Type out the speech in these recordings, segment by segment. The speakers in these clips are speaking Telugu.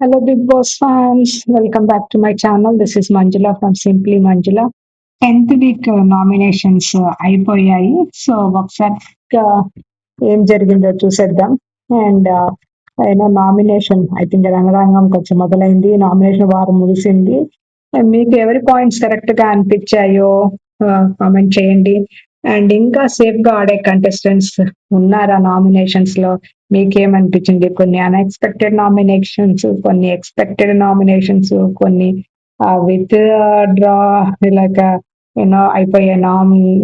Hello, Big Boss fans. Welcome back to my channel. This is Manjula from Simply Manjula. 10th week nominations అయిపోయాయి. సో ఒకసారి uh, ఏం జరిగిందో చూసేద్దాం. అండ్ నామినేషన్ ఐ థింక్ రంగరంగం కొంచెం మొదలైంది. నామినేషన్ వారం ముగిసింది. మీకు ఎవరి పాయింట్స్ కరెక్ట్ గా అనిపించాయో కామెంట్ చేయండి. అండ్ ఇంకా సేఫ్ గా ఆడే కంటెస్టెంట్స్ ఉన్నారా నామినేషన్స్ లో? మీకేమనిపించింది? కొన్ని అన్ఎక్స్పెక్టెడ్ నామినేషన్స్, కొన్ని ఎక్స్పెక్టెడ్ నామినేషన్స్, కొన్ని విత్ డ్రా లైక్ అయిపోయే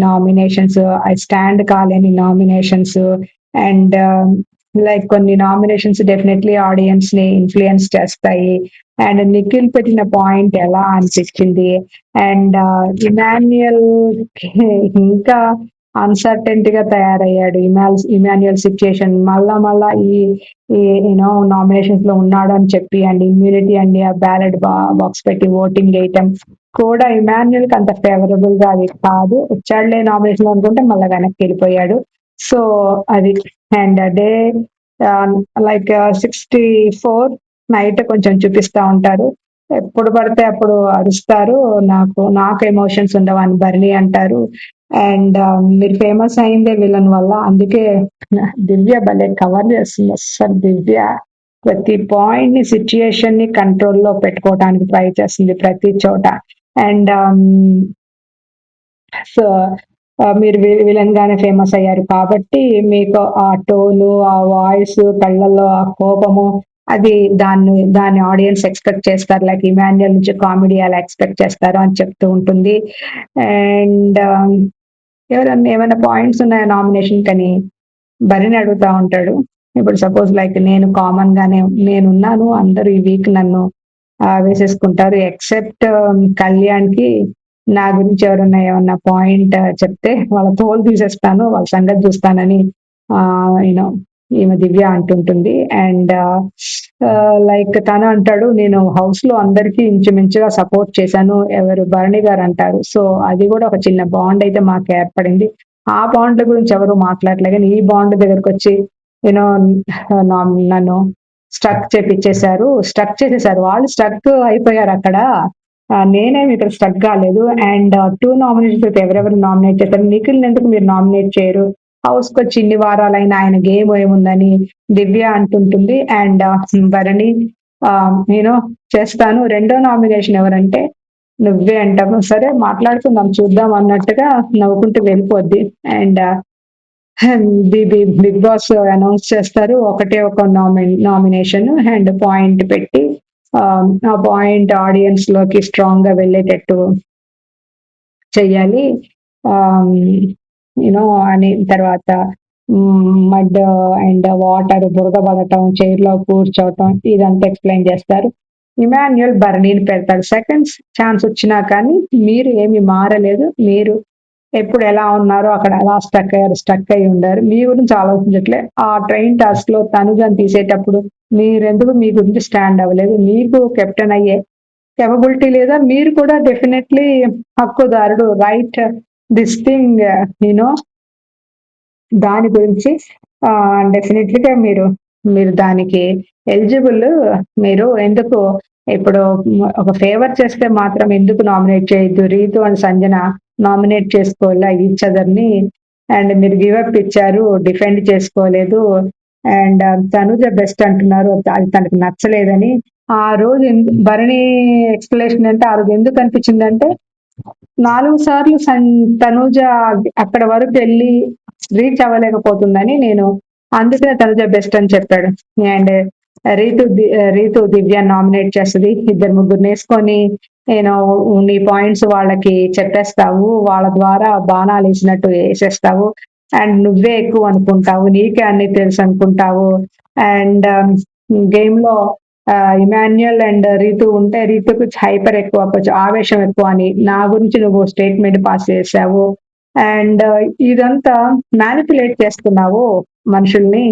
నామినేషన్స్, ఐ స్టాండ్ కాలేని నామినేషన్స్. అండ్ లైక్ కొన్ని నామినేషన్స్ డెఫినెట్లీ ఆడియన్స్ ని ఇన్ఫ్లుయెన్స్ చేస్తాయి. అండ్ నిఖిల్ పెట్టిన పాయింట్ ఎలా అనిపించింది? అండ్ ఇమాన్యుయల్ ఇంకా అన్సర్టెంట్ గా తయారయ్యాడు. ఇమాన్యుయల్ సిచ్యుయేషన్ మళ్ళా మళ్ళా ఈ నామినేషన్స్ లో ఉన్నాడు అని చెప్పి అండ్ ఇమ్యూనిటీ అండి ఆ బ్యాలెట్ బాక్స్ పెట్టి ఓటింగ్ వేయటం కూడా ఇమాన్యుయల్ కి అంత ఫేవరబుల్ గా అది కాదు. వచ్చాడులే నామినేషన్ అనుకుంటే మళ్ళీ వెనక్కి వెళ్ళిపోయాడు. సో అది. అండ్ డే లైక్ 64 నైట్ కొంచెం చూపిస్తా ఉంటారు. ఎప్పుడు పడితే అప్పుడు అరుస్తారు. నాకు ఎమోషన్స్ ఉండవని బర్నీ అంటారు. అండ్ మీరు ఫేమస్ అయిందే విలన్ వల్ల, అందుకే దివ్య భలే కవర్ చేస్తుంది. అసలు దివ్య ప్రతి పాయింట్ ని, సిచ్యుయేషన్ ని కంట్రోల్లో పెట్టుకోవడానికి ట్రై చేస్తుంది ప్రతి చోట. అండ్ సో మీరు విలన్ గానే ఫేమస్ అయ్యారు కాబట్టి మీకు ఆ టోను, ఆ వాయిస్, కళ్ళల్లో ఆ కోపము, అది దాన్ని ఆడియన్స్ ఎక్స్పెక్ట్ చేస్తారు. లైక్ ఇమాన్యుయల్ నుంచి కామెడీ అలా ఎక్స్పెక్ట్ చేస్తారు అని చెప్తూ ఉంటుంది. అండ్ ఎవరన్నా ఏమైనా పాయింట్స్ ఉన్నాయా నామినేషన్ కని బరిని అడుగుతా ఉంటాడు. ఇప్పుడు సపోజ్ లైక్ నేను కామన్ గానే నేనున్నాను, అందరూ ఈ వీక్ నన్ను వేసేసుకుంటారు ఎక్సెప్ట్ కళ్యాణ్ కి నా గురించి ఎవరన్నా ఏమన్నా పాయింట్ చెప్తే వాళ్ళ తోలు తీసేస్తాను, వాళ్ళ సంగతి చూస్తానని యూనో ఈమె దివ్య అంటుంటుంది. అండ్ లైక్ తను అంటాడు, నేను హౌస్ లో అందరికీ ఇంచుమించుగా సపోర్ట్ చేశాను, ఎవరు భరణి గారు అంటారు. సో అది కూడా ఒక చిన్న బాండ్ అయితే మాకు ఏర్పడింది. ఆ బాండ్ గురించి ఎవరు మాట్లాడలే, కానీ ఈ బాండ్ దగ్గరకు వచ్చి యూనో నన్ను స్ట్రక్ చేసేసారు, వాళ్ళు స్ట్రక్ అయిపోయారు అక్కడ. నేనేమి ఇక్కడ స్ట్రక్ కాలేదు. అండ్ 2 నామినేషన్స్ అయితే ఎవరెవరు నామినేట్ చేశారు? నిఖిల్ ఎందుకు మీరు నామినేట్ చేయరు? హౌస్ కి వచ్చి ఇన్ని వారాలైనా ఆయన గేమ్ ఏముందని దివ్య అంటుంటుంది. అండ్ భరణి నేను చేస్తాను. రెండో నామినేషన్ ఎవరంటే నువ్వే అంటాము. సరే మాట్లాడుకుందాం చూద్దాం అన్నట్టుగా నవ్వుకుంటూ వెళ్ళిపోద్ది. అండ్ బిగ్ బాస్ అనౌన్స్ చేస్తారు, ఒకటే ఒక నామినేషన్ అండ్ పాయింట్ పెట్టి ఆ పాయింట్ ఆడియన్స్ లోకి స్ట్రాంగ్ గా వెళ్ళేటట్టు చెయ్యాలి. యూనో అని తర్వాత మడ్ అండ్ వాటర్ బురద పడటం, చైర్ లో కూర్చోవటం, ఇదంతా ఎక్స్ప్లెయిన్ చేస్తారు. ఇమాన్యుయల్ బర్నీని పెడతాడు. సెకండ్స్ ఛాన్స్ వచ్చినా కానీ మీరు ఏమి మారలేదు, మీరు ఎప్పుడు ఎలా ఉన్నారో అక్కడ అలా స్టక్ అయి ఉండారు. మీ గురించి ఆలోచించట్లే. ఆ ట్రైన్ టాస్క్ లో తనుజని తీసేటప్పుడు మీరెందుకు మీ గురించి స్టాండ్ అవ్వలేదు? మీకు కెప్టెన్ అయ్యే కెపబిలిటీ లేదా? మీరు కూడా డెఫినెట్లీ హక్కుదారుడు, రైట్ దిస్ థింగ్ యూనో దాని గురించి డెఫినెట్లీగా మీరు మీరు దానికి ఎలిజిబుల్. మీరు ఎందుకు ఇప్పుడు ఒక ఫేవర్ చేస్తే మాత్రం ఎందుకు నామినేట్ చేయొద్దు? రీతు అండ్ సంజన నామినేట్ చేసుకోవాలా ఈచ్ అదర్ ని. అండ్ మీరు గివప్ ఇచ్చారు, డిఫెండ్ చేసుకోలేదు. అండ్ తనుజ బెస్ట్ అంటున్నారు, అది తనకు నచ్చలేదని. ఆ రోజు భరణి ఎక్స్ప్లెనేషన్ అంటే ఆ రోజు ఎందుకు అనిపించిందంటే 4 సార్లు తనూజ అక్కడ వరకు వెళ్ళి రీచ్ అవ్వలేకపోతుందని, నేను అందుకనే తనుజ బెస్ట్ అని చెప్పాడు. అండ్ రీతు దివ్య నామినేట్ చేస్తుంది. ఇద్దరు ముగ్గురు వేసుకొని నేను నీ పాయింట్స్ వాళ్ళకి చెప్పేస్తావు, వాళ్ళ ద్వారా బాణాలు వేసినట్టు వేసేస్తావు. అండ్ నువ్వే ఎక్కువ అనుకుంటావు, నీకే అన్ని తెలుసు అనుకుంటావు. అండ్ గేమ్ లో ఇమాన్యుయల్ అండ్ రీతు ఉంటే రీతుకు హైపర్ ఎక్కువ, కొంచెం ఆవేశం ఎక్కువ అని నా గురించి నువ్వు స్టేట్మెంట్ పాస్ చేసావు. అండ్ ఇదంతా మ్యానిపులేట్ చేస్తున్నావు మనుషుల్ని.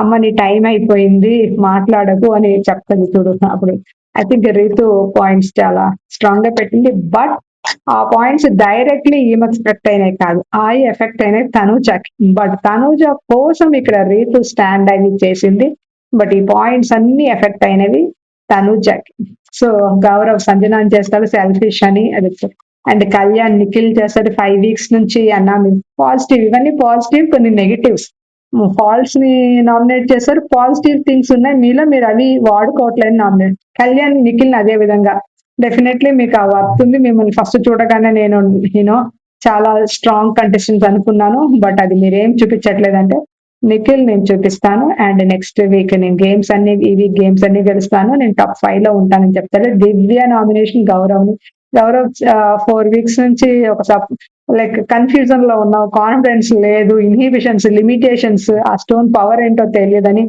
అమ్మ నీ టైం అయిపోయింది మాట్లాడకు అని చెప్తుంది చూడు. అప్పుడు ఐ థింక్ రీతు పాయింట్స్ చాలా స్ట్రాంగ్ గా పెట్టింది. బట్ ఆ పాయింట్స్ డైరెక్ట్లీ ఈమెకు ఎఫెక్ట్ అయినాయి కాదు, ఆ ఎఫెక్ట్ అయినాయి తనూజకి. బట్ తనూజ కోసం ఇక్కడ రీతు స్టాండ్ అవి చేసింది. బట్ ఈ పాయింట్స్ అన్ని ఎఫెక్ట్ అయినవి తనూజకి. సో, గౌరవ్ సంజనాని చేస్తాడు సెల్ఫిష్ అని అది. అండ్ కళ్యాణ్, నిఖిల్ చేస్తాడు 5 వీక్స్ నుంచి అన్నాను. పాజిటివ్ ఇవన్నీ పాజిటివ్ కొన్ని నెగెటివ్స్. ఫాల్ట్స్ ని నామినేట్ చేశారు. పాజిటివ్ థింగ్స్ ఉన్నాయి మీలో మీరు అవి వాడుకోవట్లేదు నామినేట్. కళ్యాణ్, నిఖిల్ అదే విధంగా డెఫినెట్లీ మీకు ఆ వర్త్ ఉంది. మిమ్మల్ని ఫస్ట్ చూడగానే నేను యూనో చాలా స్ట్రాంగ్ కంటెస్టెంట్స్ అనుకున్నాను. బట్ అది మీరేం చూపించట్లేదంటే నిఖిల్ నేను చూపిస్తాను. అండ్ నెక్స్ట్ వీక్ నేను గేమ్స్ అన్ని ఈ వీక్ గేమ్స్ అన్ని గెలుస్తాను. నేను టాప్ 5 లో ఉంటానని చెప్తాడు. దివ్య నామినేషన్ గౌరవ్‌ని. గౌరవ్ 4 వీక్స్ నుంచి ఒక లైక్ కన్‌ఫ్యూజన్ లో ఉన్నావు. కాన్ఫిడెన్స్ లేదు. ఇన్హిబిషన్స్, లిమిటేషన్స్ ఆ స్టోన్ పవర్ ఏంటో తెలియదని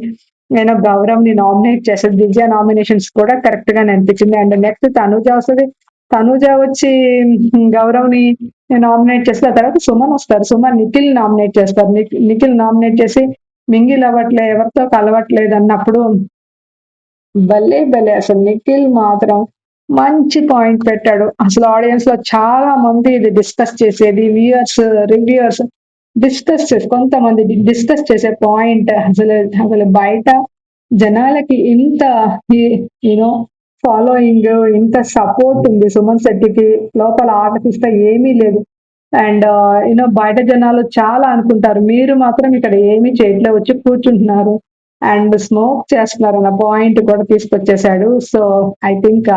నేను గౌరవ్‌ని నామినేట్ చేశాను. దివ్య నామినేషన్స్ కూడా కరెక్ట్ గానే అనిపించింది. అండ్ నెక్స్ట్ తనూజ వస్తది. తనూజ వచ్చి గౌరవ్‌ని నామినేట్ చేస్తే ఆ తర్వాత సుమన్ వస్తారు. సుమన్ నిఖిల్ నామినేట్ చేస్తారు. నిఖిల్ నామినేట్ చేసి మింగిల్ అవ్వట్లే, ఎవరితో కలవట్లేదు అన్నప్పుడు భలే భలే అసలు నిఖిల్ మాత్రం మంచి పాయింట్ పెట్టాడు. అసలు ఆడియన్స్ లో చాలా మంది ఇది డిస్కస్ చేసేది వ్యూయర్స్, రివ్యూయర్స్ డిస్కస్ చేసి కొంతమంది డిస్కస్ చేసే పాయింట్ అసలు అసలు బయట జనాలకి ఇంత యూనో ఫాలోయింగ్, ఇంత సపోర్ట్ ఉంది సుమన్ శెట్టికి. లోపల ఆటకిస్తా ఏమీ లేదు. అండ్ బయట జనాలు చాలా అనుకుంటారు. మీరు మాత్రం ఇక్కడ ఏమీ చేయట్లే వచ్చి కూర్చుంటున్నారు అండ్ స్మోక్ చేస్తున్నారు అన్న పాయింట్ కూడా తీసుకొచ్చేసాడు. సో ఐ థింక్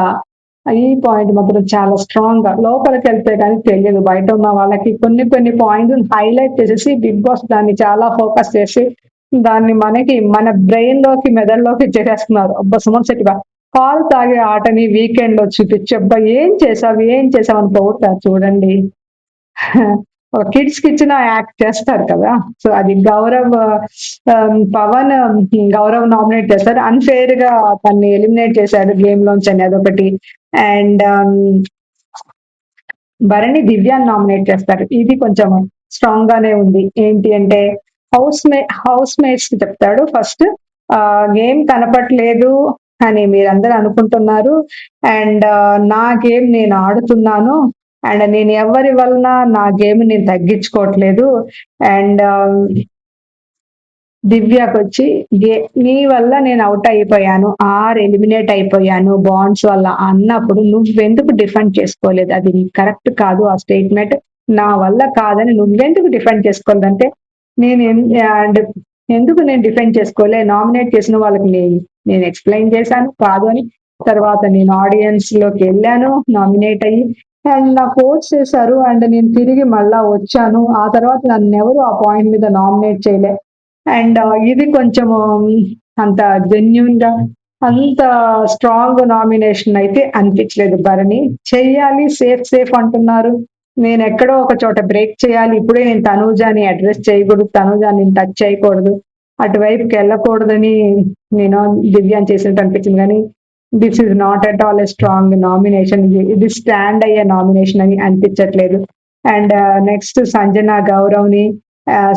ఈ పాయింట్ మాత్రం చాలా స్ట్రాంగ్ గా లోపలికి వెళ్తే కానీ తెలియదు. బయట ఉన్న వాళ్ళకి కొన్ని కొన్ని పాయింట్స్ హైలైట్ చేసేసి బిగ్ బాస్ దాన్ని చాలా ఫోకస్ చేసి దాన్ని మనకి మన బ్రెయిన్ లోకి మెదడులోకి చేసేస్తున్నారు. అబ్బా సుమన్ శెట్టి పాలు తాగే ఆటని వీకెండ్ లో చూపించి అబ్బా ఏం చేసావు అని పొగుడుతారు చూడండి. కిడ్స్ కి ఇచ్చిన యాక్ట్ చేస్తారు కదా. సో అది గౌరవ్ పవన్ గౌరవ్ నామినేట్ చేస్తారు. అన్ఫేర్ గా తన్ని ఎలిమినేట్ చేశాడు గేమ్ లోంచి అని అదొకటి. అండ్ భరణి దివ్యాన్ని నామినేట్ చేస్తారు. ఇది కొంచెం స్ట్రాంగ్ గానే ఉంది. ఏంటి అంటే హౌస్ మేట్స్ కి చెప్తాడు ఫస్ట్ గేమ్ కనపట్లేదు అని మీరందరూ అనుకుంటున్నారు. అండ్ నా గేమ్ నేను ఆడుతున్నాను. అండ్ నేను ఎవరి వలన నా గేమ్ నేను తగ్గించుకోవట్లేదు. అండ్ దివ్యకొచ్చి నీ వల్ల నేను అవుట్ అయిపోయాను. ఎలిమినేట్ అయిపోయాను బాండ్స్ వల్ల అన్నప్పుడు నువ్వెందుకు డిఫెండ్ చేసుకోలేదు? అది కరెక్ట్ కాదు ఆ స్టేట్మెంట్. నా వల్ల కాదని నువ్వెందుకు డిఫెండ్ చేసుకోలేదంటే నేను అండ్ ఎందుకు నేను డిఫెండ్ చేసుకోలే? నామినేట్ చేసిన వాళ్ళకి నేను ఎక్స్ప్లెయిన్ చేశాను కాదు అని. తర్వాత నేను ఆడియన్స్ లోకి వెళ్ళాను నామినేట్ అయ్యి అండ్ నాకు ఓట్స్ చేశారు అండ్ నేను తిరిగి మళ్ళా వచ్చాను. ఆ తర్వాత నన్ను ఎవరు ఆ పాయింట్ మీద నామినేట్ చేయలే. అండ్ ఇది కొంచెం అంత జెన్యున్ గా అంత స్ట్రాంగ్ నామినేషన్ అయితే అనిపించలేదు. భరణి చెయ్యాలి సేఫ్ అంటున్నారు. నేను ఎక్కడో ఒక చోట బ్రేక్ చేయాలి. ఇప్పుడే నేను తనూజాని అడ్రస్ చేయకూడదు, తనూజాని టచ్ చేయకూడదు, అటువైపుకి వెళ్ళకూడదని నేను దివ్యాన్ని చేసినట్టు అనిపించింది. కానీ this is not at all a strong nomination. ఇది స్టాండ్ అయ్యే నామినేషన్ అని అనిపించట్లేదు. అండ్ నెక్స్ట్ సంజన గౌరవ్‌ని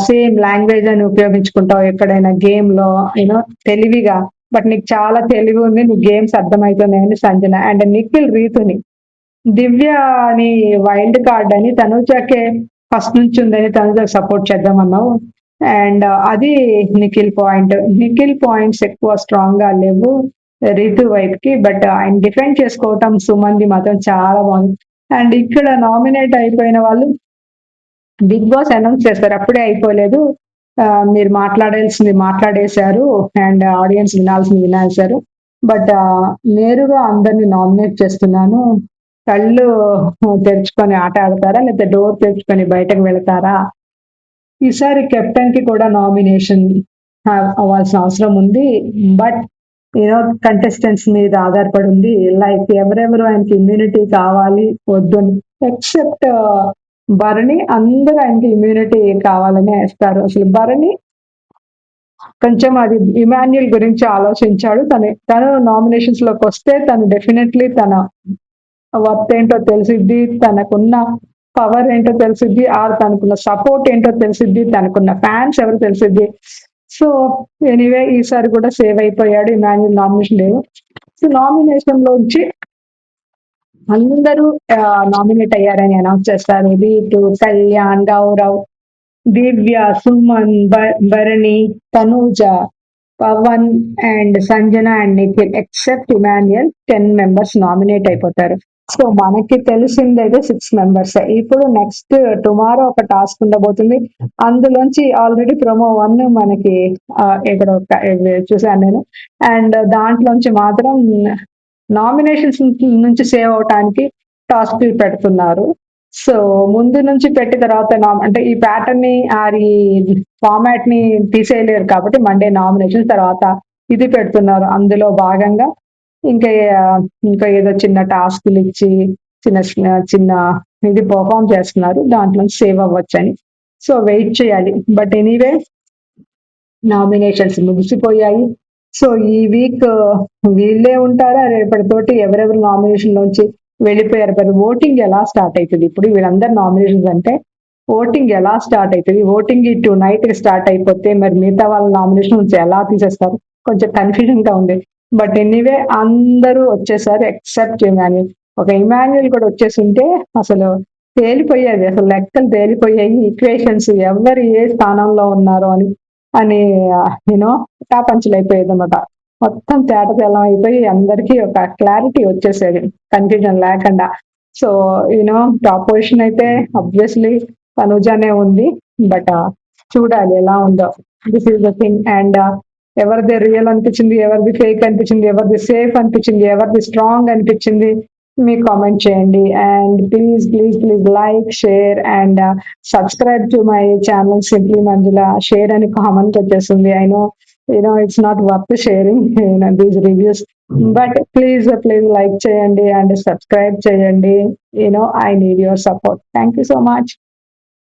సేమ్ లాంగ్వేజ్ అని ఉపయోగించుకుంటావు ఎక్కడైనా గేమ్ లో తెలివిగా. బట్ నీకు చాలా తెలివి ఉంది. నీకు గేమ్స్ అర్థమవుతున్నాయని సంజన. అండ్ నిఖిల్ రీతుని దివ్య అని వైల్డ్ కార్డ్ అని తనుజకే ఫస్ట్ నుంచి ఉందని తనుజకు సపోర్ట్ చేద్దామన్నావు. అండ్ అది నిఖిల్ పాయింట్. నిఖిల్ పాయింట్స్ ఎక్కువ స్ట్రాంగ్ గా లేవు రీతు వైపుకి. బట్ ఆయన డిఫెండ్ చేసుకోవటం సుమంది మాత్రం చాలా బాగుంది. అండ్ ఇక్కడ నామినేట్ అయిపోయిన వాళ్ళు బిగ్ బాస్ అనౌన్స్ చేస్తారు. అప్పుడే అయిపోలేదు. మీరు మాట్లాడాల్సింది మాట్లాడేశారు అండ్ ఆడియన్స్ వినాల్సింది వినాల్సారు. బట్ నేరుగా అందరిని నామినేట్ చేస్తున్నాను. కళ్ళు తెరుచుకొని ఆట ఆడతారా లేకపోతే డోర్ తెరుచుకొని బయటకు వెళతారా? ఈసారి కెప్టెన్ కి కూడా నామినేషన్ అవ్వాల్సిన అవసరం ఉంది. బట్ కంటెస్టెంట్స్ మీద ఆధారపడి ఉంది. లైక్ ఎవరెవరు ఆయనకి ఇమ్యూనిటీ కావాలి వద్దు అని. ఎక్సెప్ట్ భరణి అందరూ ఆయనకి ఇమ్యూనిటీ కావాలనే వేస్తారు. అసలు భరణి కొంచెం అది ఇమాన్యుల్ గురించి ఆలోచించాడు. తను నామినేషన్స్ లోకి వస్తే తను డెఫినెట్లీ తన వర్త్ ఏంటో తెలిసిద్ది, తనకున్న పవర్ ఏంటో తెలిసిద్ది, తనకున్న సపోర్ట్ ఏంటో తెలిసిద్ది, తనకున్న ఫ్యాన్స్ ఎవరు తెలిసిద్ది. సో ఎనీవే ఈసారి కూడా సేవ్ అయిపోయాడు. ఇమాన్యుల్ నామినేషన్ లేదు. సో నామినేషన్ లోంచి అందరూ నామినేట్ అయ్యారని అనౌన్స్ చేస్తారు. Ritu, Kalyan, Gaurav, Divya, Suman, Bharani, Tanuja, Pavan and Sanjana and Nikhil except Emmanuel 10 members nominate అయిపోతారు. సో మనకి తెలిసిందైతే 6 మెంబర్స్. ఇప్పుడు నెక్స్ట్ టుమారో ఒక టాస్క్ ఉండబోతుంది. అందులోంచి ఆల్రెడీ ప్రోమో 1 మనకి ఇక్కడ చూసాను నేను. అండ్ దాంట్లోంచి మాత్రం నామినేషన్స్ నుంచి సేవ్ అవటానికి టాస్క్ పెడుతున్నారు. సో ముందు నుంచి పెట్టి తర్వాత అంటే ఈ ప్యాటర్న్ ని ఈ ఫార్మాట్ ని తీసేయలేరు కాబట్టి మండే నామినేషన్ తర్వాత ఇది పెడుతున్నారు. అందులో భాగంగా ఇంకా ఇంకా ఏదో చిన్న టాస్క్లు ఇచ్చి చిన్న చిన్న ఇది పర్ఫామ్ చేస్తున్నారు. దాంట్లో సేవ్ అవ్వచ్చని. సో వెయిట్ చేయాలి. బట్ ఎనీవే నామినేషన్స్ ముగిసిపోయాయి. సో ఈ వీక్ వీళ్ళే ఉంటారా రేపటితోటి ఎవరెవరు నామినేషన్ లోంచి వెళ్ళిపోయారు. మరి ఓటింగ్ ఎలా స్టార్ట్ అవుతుంది ఇప్పుడు వీళ్ళందరు నామినేషన్స్ అంటే ఓటింగ్ ఎలా స్టార్ట్ అవుతుంది. ఓటింగ్ ఇటు నైట్ స్టార్ట్ అయిపోతే మరి మిగతా వాళ్ళ నామినేషన్ నుంచి ఎలా తీసేస్తారు కొంచెం కన్ఫ్యూజన్ గా ఉంది. బట్ ఎనీవే అందరూ వచ్చేసారు ఎక్సెప్ట్ ఇమాన్యుయల్. ఒక ఇమాన్యుయల్ కూడా వచ్చేసింటే అసలు తేలిపోయేది. అసలు లెక్కలు తేలిపోయాయి. ఈక్వేషన్స్ ఎవరు ఏ స్థానంలో ఉన్నారు అని యూనో టాపంచులు అయిపోయేది అనమాట. మొత్తం తేటతెల్లం అయిపోయి అందరికీ ఒక క్లారిటీ వచ్చేసేది కన్ఫ్యూజన్ లేకుండా. సో టాప్ పొజిషన్ అయితే ఆబ్వియస్లీ తనుజానే ఉంది. బట్ చూడాలి ఎలా ఉందో. This is the thing. And ఎవరిది రియల్ అనిపించింది, ఎవరిది ఫేక్ అనిపించింది, ఎవరిది సేఫ్ అనిపించింది, ఎవరిది స్ట్రాంగ్ అనిపించింది మీరు కామెంట్ చేయండి. And please please please like, share and subscribe to my channel simply Manjula. Share అని కామెంట్ వచ్చేస్తుంది. I know it's not worth sharing these reviews, but please please like చేయండి అండ్ సబ్స్క్రైబ్ చేయండి. I need your support. Thank you so much.